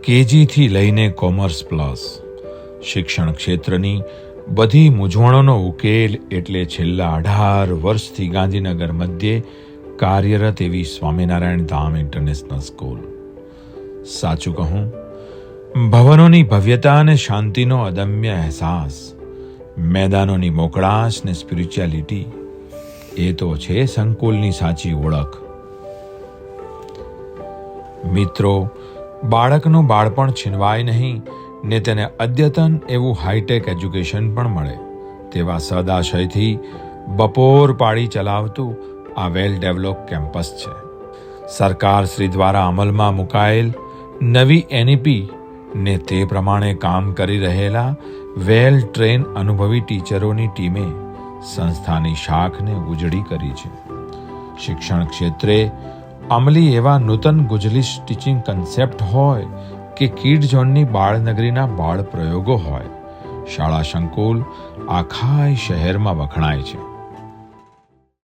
કેજીથી લઈને commerce plus શિક્ષણ ક્ષેત્રની બધી મૂંઝવણોનો ઉકેલ એટલે છેલ્લા 18 વર્ષથી ગાંધીનગર મધ્યે કાર્યરત એવી સ્વામિનારાયણ ધામ ઇન્ટરનેશનલ સ્કૂલ. સાચું કહું, ભવનોની ભવ્યતા અને શાંતિનો અદમ્ય અહેસાસ, મેદાનોની મોકળાશ ને સ્પિરિચ્યુઆલિટી, એ તો છે સંકુલની સાચી ઓળખ. મિત્રો, બાળકનું બાળપણ છીનવાય નહીં ને તેને અદ્યતન એવું હાઈટેક એજ્યુકેશન પણ મળે તેવા સદાશયથી બપોર પાડી ચલાવતું આ વેલ ડેવલપ કેમ્પસ છે. સરકાર શ્રી દ્વારા અમલમાં મુકાયેલ નવી એનઈપી ને તે પ્રમાણે કામ કરી રહેલા વેલ ટ્રેન અનુભવી ટીચરોની ટીમે સંસ્થાની શાખને ઉજળી કરી છે. શિક્ષણ ક્ષેત્રે અમલી એવા નૂતન ગુજલીશ ટીચિંગ કન્સેપ્ટ હોય કે કિડ ઝોનની બાળનગરીના બાળ પ્રયોગો હોય, શાળા સંકુલ આખા શહેરમાં વખણાય છે.